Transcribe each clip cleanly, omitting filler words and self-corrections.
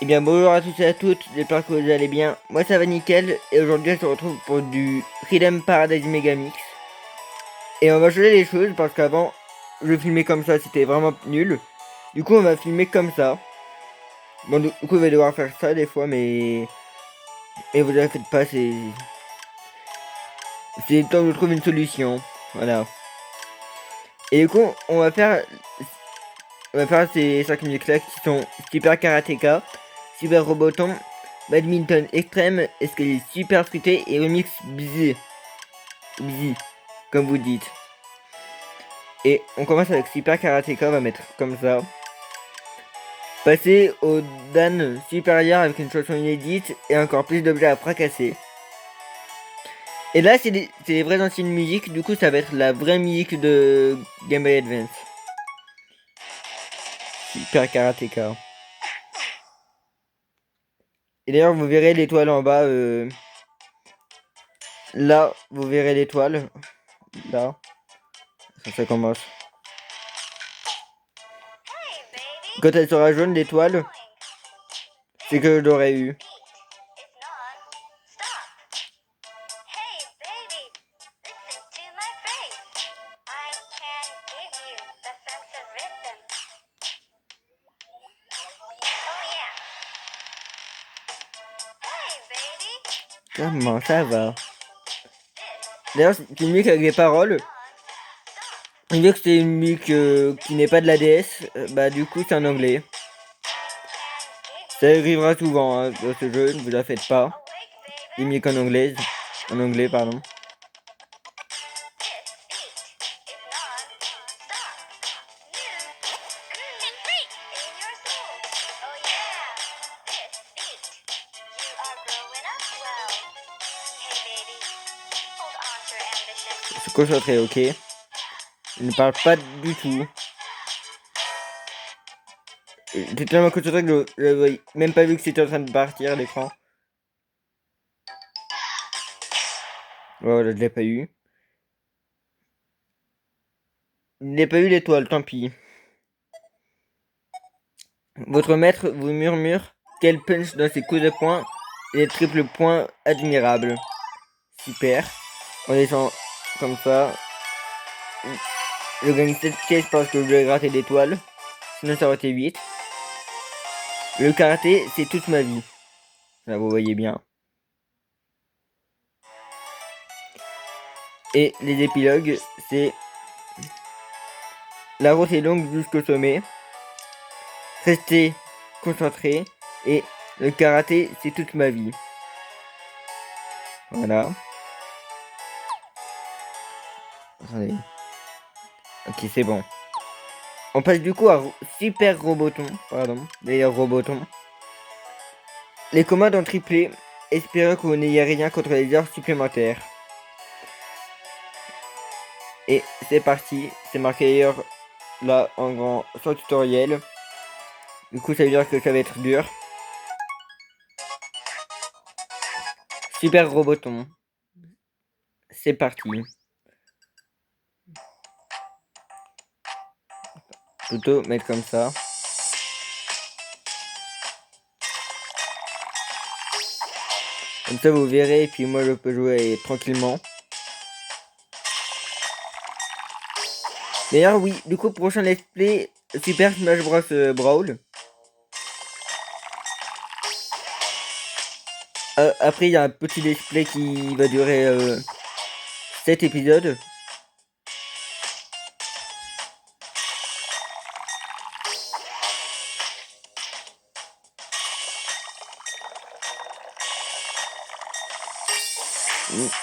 Eh bien bonjour à tous et à toutes, j'espère que vous allez bien. Moi ça va nickel et aujourd'hui on se retrouve pour du Freedom Paradise Megamix. Et on va changer les choses parce qu'avant je filmais comme ça, c'était vraiment nul. Du coup on va filmer comme ça. Bon du coup on va devoir faire ça des fois mais vous en faites pas, c'est le temps que je trouve une solution. Voilà. Et du coup on va faire ces 5 musiques là qui sont Super Karateka, Super Roboton, Badminton Extrême, Escalier Super Fruité et Remix Busy. Busy, comme vous dites. Et on commence avec Super Karateka, on va mettre comme ça. Passer au Dan supérieur avec une chanson inédite et encore plus d'objets à fracasser. Et là, c'est les vraies anciennes musiques, du coup, ça va être la vraie musique de Game Boy Advance. Super Karateka. Et d'ailleurs, vous verrez l'étoile en bas. Là, vous verrez l'étoile. Là. Ça commence. Quand elle sera jaune, l'étoile, c'est que je l'aurais eu. Comment ça va? D'ailleurs, c'est une musique avec des paroles. Vu que c'est une musique qui n'est pas de la DS, bah du coup c'est en anglais. Ça arrivera souvent hein, dans ce jeu, ne vous en faites pas. Les musiques en anglais, pardon. Se concentrer, ok. Il ne parle pas du tout. J'étais tellement concentré que je n'avais même pas vu que c'était en train de partir l'écran. Voilà, je l'ai pas eu. Je n'ai pas eu l'étoile, tant pis. Votre maître vous murmure quel punch dans ses coups de poing et les triples points admirables. Super. On descend comme ça. Je gagne 7 pièces parce que je dois gratter l'étoile. Sinon ça aurait été 8. Le karaté, c'est toute ma vie. Là, vous voyez bien. Et les épilogues, c'est la route est longue jusqu'au sommet. Restez concentré. Et le karaté, c'est toute ma vie. Voilà. Attendez. Ok, c'est bon. On passe du coup à Super Roboton. Pardon. D'ailleurs, Roboton. Les commandes en triplé. Espérons que vous n'ayez rien contre les heures supplémentaires. Et c'est parti. C'est marqué d'ailleurs là en grand sur le tutoriel. Du coup, ça veut dire que ça va être dur. Super Roboton. C'est parti. Plutôt mettre comme ça. Comme ça, vous verrez. Et puis moi, je peux jouer tranquillement. D'ailleurs, oui. Du coup, prochain let's play Super Smash Bros. Brawl. Après, il y a un petit let's play qui va durer 7 épisodes.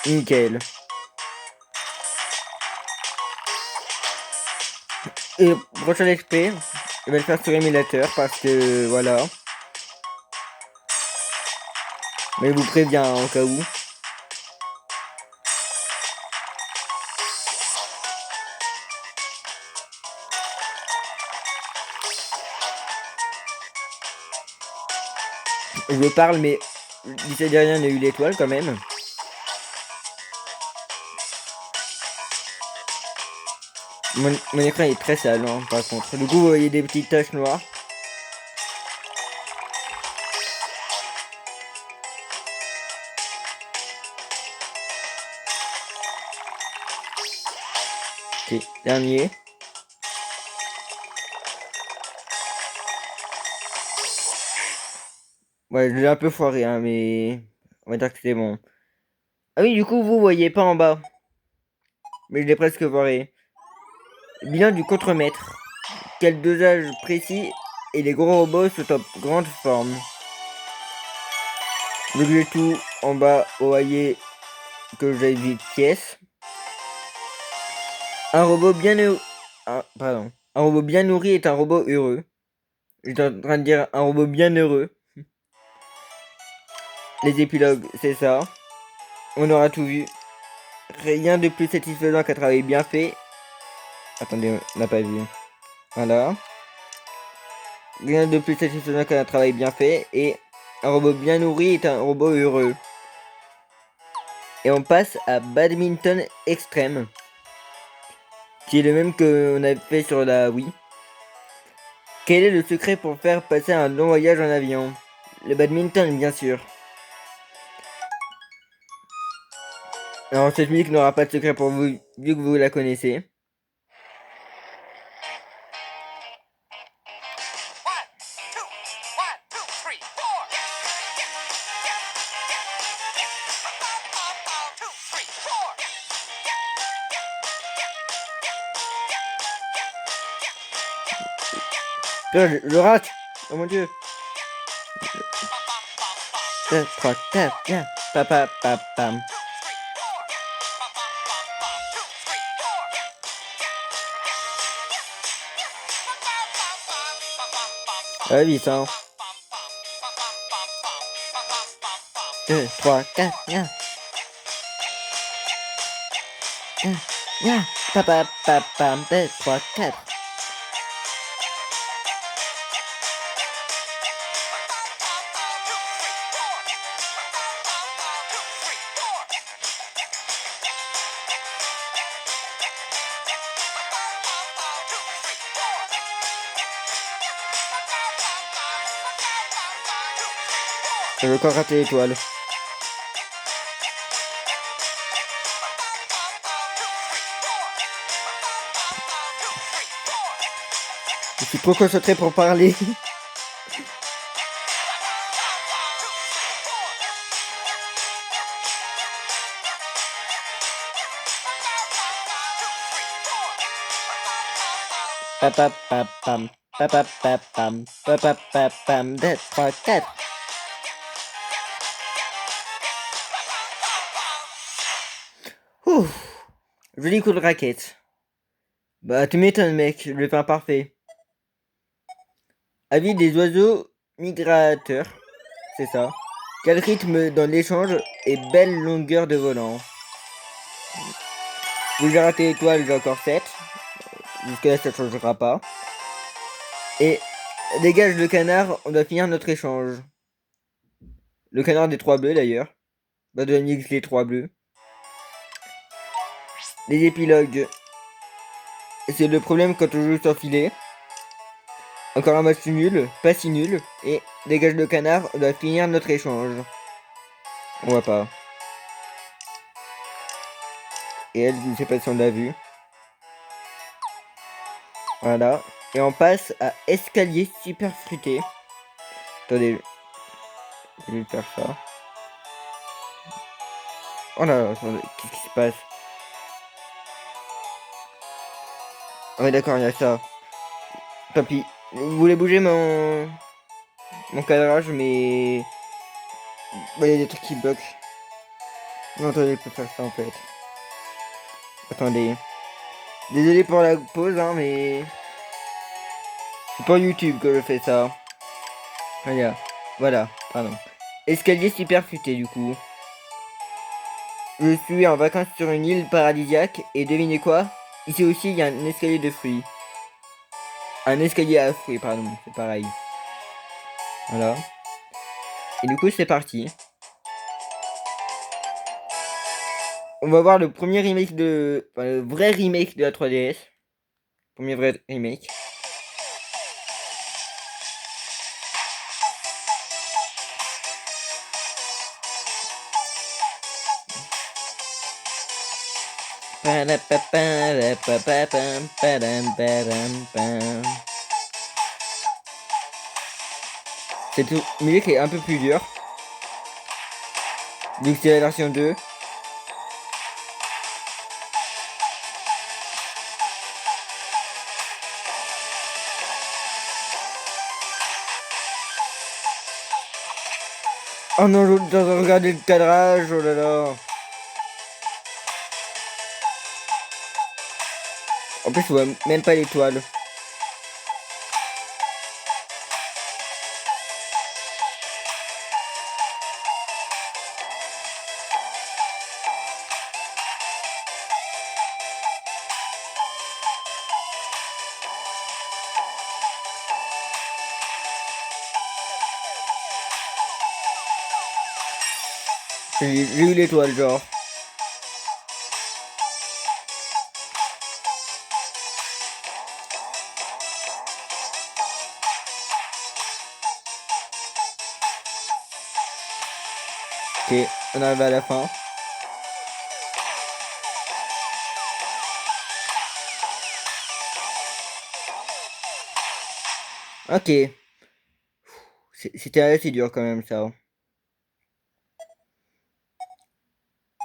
Nickel. Et prochain let's play, je vais le faire sur émulateur parce que voilà. Mais je vous préviens en cas où. Je parle, mais d'ici derrière, il y a eu l'étoile quand même. Mon écran est très sale, hein, par contre. Du coup, vous voyez des petites taches noires. Ok, dernier. Ouais, je l'ai un peu foiré, hein, mais on va dire que c'est bon. Ah oui, du coup, vous voyez pas en bas, mais je l'ai presque foiré. Bilan du contremaître. Quel dosage précis et les gros robots sont en grande forme. Vu que j'ai tout en bas, vous voyez que j'ai 8 pièces. Un robot bien heureux. Pardon. Un robot bien nourri est un robot heureux. J'étais en train de dire un robot bien heureux. Les épilogues, c'est ça. On aura tout vu. Rien de plus satisfaisant qu'un travail bien fait. Attendez, on n'a pas vu. Voilà. Rien de plus satisfaisant qu'un travail bien fait. Et un robot bien nourri est un robot heureux. Et on passe à Badminton Extrême. Qui est le même qu'on avait fait sur la Wii. Quel est le secret pour faire passer un long voyage en avion? Le badminton, bien sûr. Alors, cette musique n'aura pas de secret pour vous, vu que vous la connaissez. Je rate. Oh mon dieu. 2, 3, 4, viens. Papa, pam. Ah, vite, hein. 2, 3, 4, viens. Viens. Papa, pam. 2, 3, 4. J'ai encore raté l'étoile. Je suis trop concentré pour parler. Papa, pam. Papa, pam. Papa, pam. 2, 3, 4. Ouh. Joli coup de raquette. Bah, tu m'étonnes, mec. Je le fais imparfait. Avis des oiseaux migrateurs. C'est ça. Quel rythme dans l'échange et belle longueur de volant. Vous j'ai raté l'étoile, j'ai encore 7. Jusqu'à là, ça ne changera pas. Et dégage le canard, on doit finir notre échange. Le canard des 3 bleus d'ailleurs. Bah de Nix les 3 bleus. Les épilogues. C'est le problème quand on joue sans filet. Encore un match nul, pas si nul. Et dégage le canard, on doit finir notre échange. On voit pas. Et elle, je ne sais pas si on l'a vu. Voilà. Et on passe à escalier super fruité. Attendez. Je vais faire ça. Oh là, attendez, qu'est-ce qui se passe? Ah ouais, d'accord, il y a ça. Tant pis. Vous voulez bouger mon cadrage, mais bah, il y a des trucs qui bloquent. Non, attendez, je peux faire ça en fait. Attendez. Désolé pour la pause, hein, mais c'est pas YouTube que je fais ça. Regarde. Voilà, pardon. Escalier super futé du coup. Je suis en vacances sur une île paradisiaque et devinez quoi? Ici aussi il y a un escalier de fruits. Un escalier à fruits, pardon, c'est pareil. Voilà. Et du coup c'est parti. On va voir le premier remake de... Enfin, le vrai remake de la 3DS. Premier vrai remake. Cette musique est un peu plus dure. Donc c'est la version 2. Oh non, je dois regarder le cadrage, oh là là. En plus, je vois même pas l'étoile. J'ai eu l'étoile, genre. Ok, on arrive à la fin. Ok. C'était assez dur quand même ça.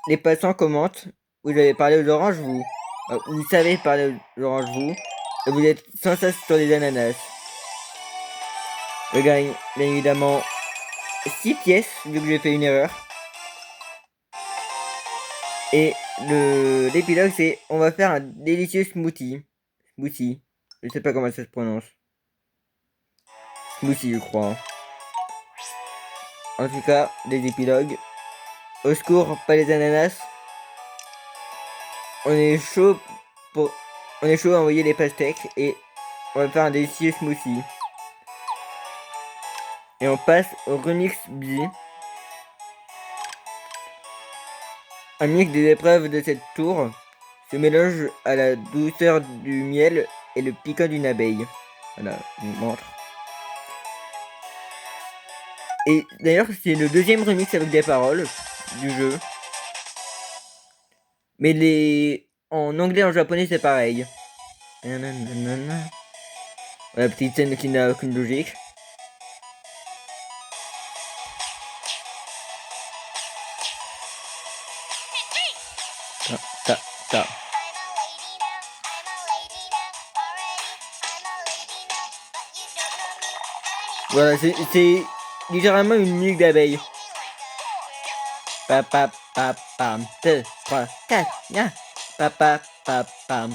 Les passants commentent. Vous avez parlé aux oranges, vous. Vous savez parler aux oranges, vous. Et vous êtes sans cesse sur les ananas. Je gagne, bien évidemment, 6 pièces, vu que j'ai fait une erreur. Et l'épilogue, c'est on va faire un délicieux smoothie. Smoothie. Je sais pas comment ça se prononce. Smoothie, je crois. Hein. En tout cas, des épilogues. Au secours, pas les ananas. On est chaud On est chaud à envoyer les pastèques et on va faire un délicieux smoothie. Et on passe au remix B. Un mix des épreuves de cette tour se mélange à la douceur du miel et le piquant d'une abeille. Voilà, je vous montre. Et d'ailleurs, c'est le deuxième remix avec des paroles du jeu. Mais en anglais et en japonais, c'est pareil. La petite scène qui n'a aucune logique. Ta, ta. Voilà, c'est littéralement une musique d'abeille. Papa, pam, 2, 3, 4, ya. Papa, pam.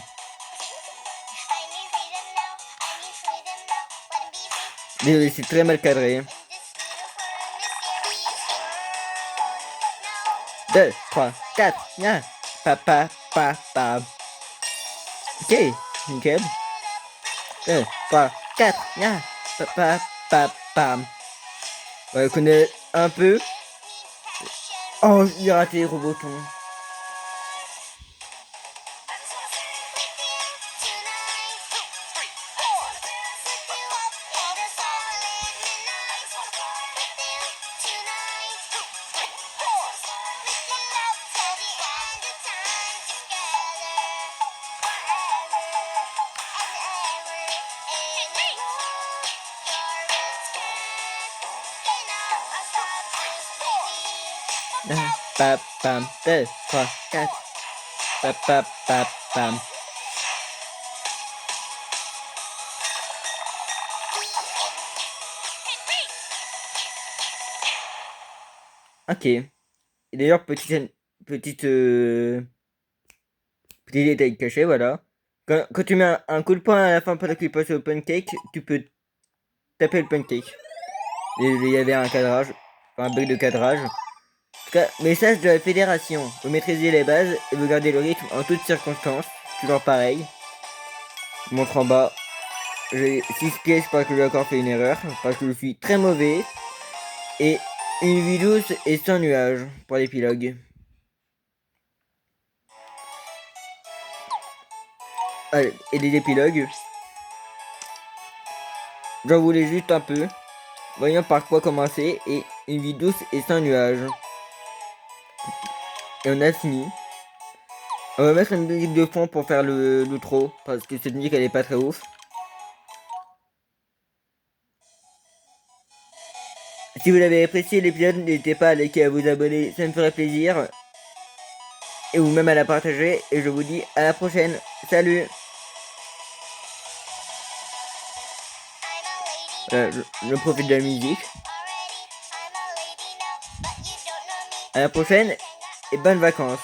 Désolé, c'est très mal cadré. 2, 3, 4, ya. Papa, pam. Ok, nickel. 2, 3, 4, ya. Papa, pam. Ouais, on connaît un peu. Oh, j'ai raté Roboton. Pam, 2, 3, 4. Pam. Ok. Et d'ailleurs, petit détail caché, voilà. Quand tu mets un coup de poing à la fin pendant qu'il passe au pancake, tu peux taper le pancake. Il y avait un cadrage, enfin, un bug de cadrage. En tout cas, message de la fédération. Vous maîtrisez les bases et vous gardez le rythme en toutes circonstances. Toujours pareil. Je montre en bas. J'ai 6 pièces parce que j'ai encore fait une erreur. Parce que je suis très mauvais. Et une vie douce et sans nuage pour l'épilogue. Allez, et des épilogues. J'en voulais juste un peu. Voyons par quoi commencer. Et une vie douce et sans nuage. Et on a fini. On va mettre une musique de fond pour faire l'outro, parce que cette musique elle est pas très ouf. Si vous avez apprécié l'épisode, n'hésitez pas à liker et à vous abonner, ça me ferait plaisir. Et vous même à la partager. Et je vous dis à la prochaine. Salut. Je profite de la musique. À la prochaine et bonnes vacances.